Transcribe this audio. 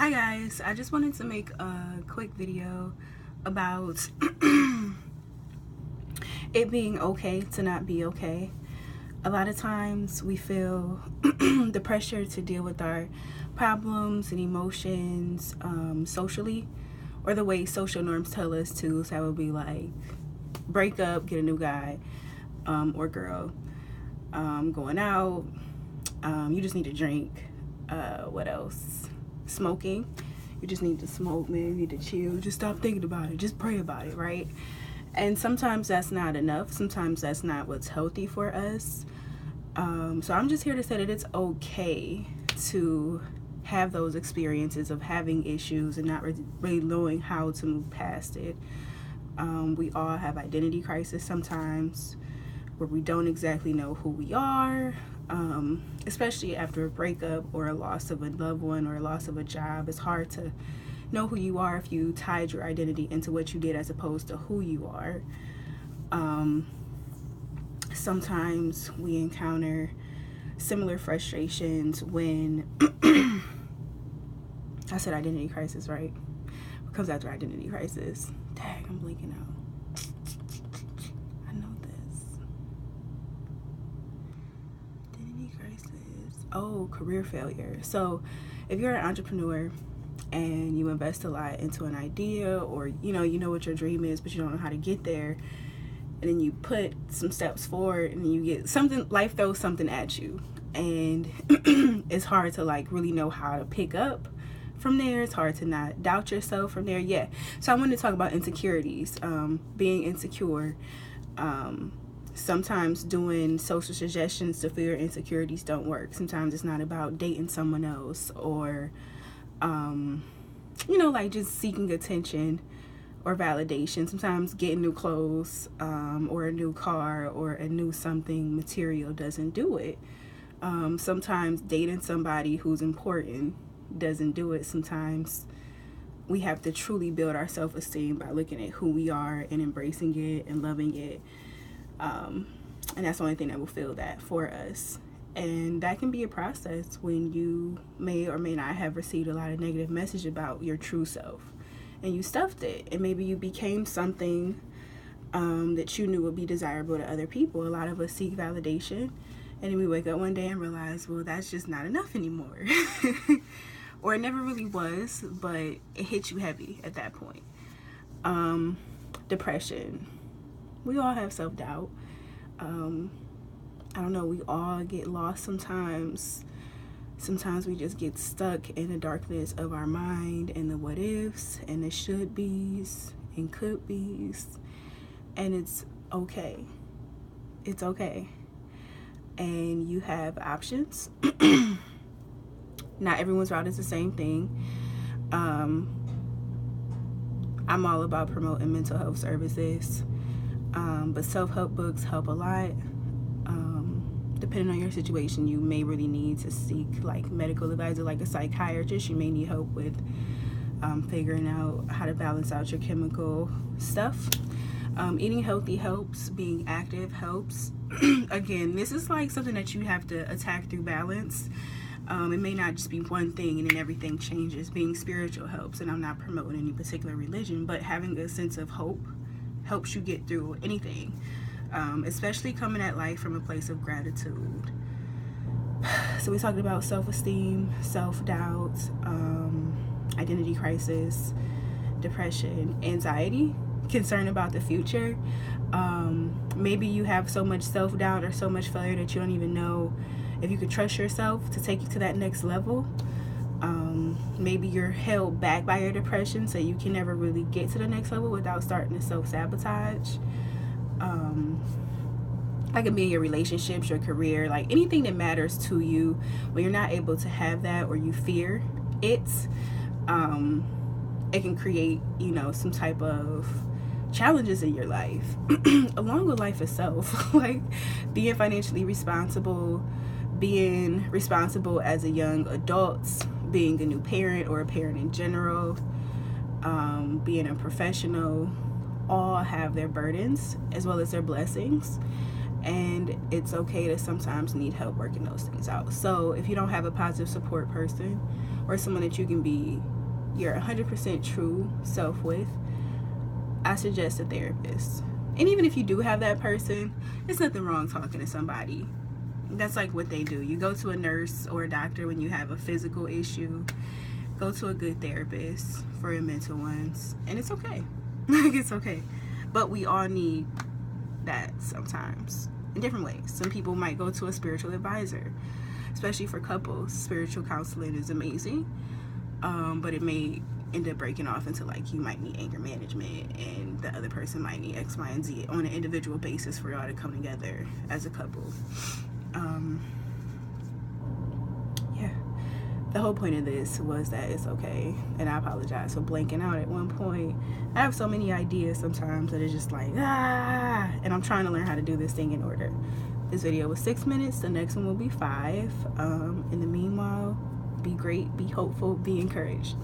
Hi guys, I just wanted to make a quick video about it being okay to not be okay. A lot of times we feel the pressure to deal with our problems and emotions socially, or the way social norms tell us to. So that would be like break up, get a new guy or girl, going out, you just need to drink, what else? Smoking. You just need to smoke, man. You need to chill. Just stop thinking about it. Just pray about it, right? And sometimes that's not enough. Sometimes that's not what's healthy for us. So I'm just here to say that it's okay to have those experiences of having issues and not really knowing how to move past it. We all have identity crisis sometimes, where we don't exactly know who we are, especially after a breakup or a loss of a loved one or a loss of a job. It's hard to know who you are if you tied your identity into what you did as opposed to who you are. Sometimes we encounter similar frustrations when I said identity crisis, right? What comes after identity crisis? Dang, I'm blinking out. I know this. Identity crisis. Oh, career failure. So if you're an entrepreneur and you invest a lot into an idea, or you know what your dream is, but you don't know how to get there, and then you put some steps forward and you get something, life throws something at you, and it's hard to like really know how to pick up from there. It's hard to not doubt yourself from there. So I wanted to talk about insecurities, being insecure. Sometimes doing social suggestions to fill your insecurities don't work. Sometimes it's not about dating someone else, or like just seeking attention or validation. Sometimes getting new clothes, or a new car, or a new something material doesn't do it. Sometimes dating somebody who's important doesn't do it. Sometimes we have to truly build our self-esteem by looking at who we are and embracing it and loving it. And that's the only thing that will fill that for us. And that can be a process when you may or may not have received a lot of negative message about your true self, and you stuffed it, and maybe you became something that you knew would be desirable to other people. A lot of us seek validation, and then we wake up one day and realize, well, that's just not enough anymore. Or it never really was, but it hit you heavy at that point. Depression. We all have self-doubt. I don't know, we all get lost sometimes. Sometimes we just get stuck in the darkness of our mind and the what ifs and the should be's and could be's. And it's okay. It's okay. And you have options. Not everyone's route is the same thing. I'm all about promoting mental health services. But self-help books help a lot. Depending on your situation, you may really need to seek like medical advisor, like a psychiatrist. You may need help with figuring out how to balance out your chemical stuff. Eating healthy helps. Being active helps. Again, this is like something that you have to attack through balance. It may not just be one thing and then everything changes. Being spiritual helps, and I'm not promoting any particular religion, but having a sense of hope helps you get through anything, especially coming at life from a place of gratitude. So we talked about self-esteem, self-doubt, identity crisis, depression, anxiety, concern about the future. Maybe you have so much self-doubt or so much failure that you don't even know if you could trust yourself to take you to that next level. Maybe you're held back by your depression, so you can never really get to the next level without starting to self-sabotage. That can be in your relationships, your career, like anything that matters to you. When you're not able to have that, or you fear it, it can create, some type of challenges in your life, along with life itself. Like being financially responsible, being responsible as a young adult, being a new parent or a parent in general, being a professional, all have their burdens as well as their blessings. and it's okay to sometimes need help working those things out. So if you don't have a positive support person or someone that you can be your 100% true self with, I suggest a therapist. And even if you do have that person, there's nothing wrong talking to somebody. That's like what they do. You go to a nurse or a doctor when you have a physical issue. Go to a good therapist for your mental ones, and it's okay. Like, it's okay. But we all need that sometimes in different ways. Some people might go to a spiritual advisor, especially for couples. Spiritual counseling is amazing, but it may end up breaking off into, like, you might need anger management and the other person might need X, Y, and Z on an individual basis for y'all to come together as a couple. Yeah, the whole point of this was that it's okay, and I apologize for blanking out at one point. I have so many ideas sometimes that it's just like, and I'm trying to learn how to do this thing in order. This video was 6 minutes, the next one will be 5. In the meanwhile, be great, be hopeful, be encouraged.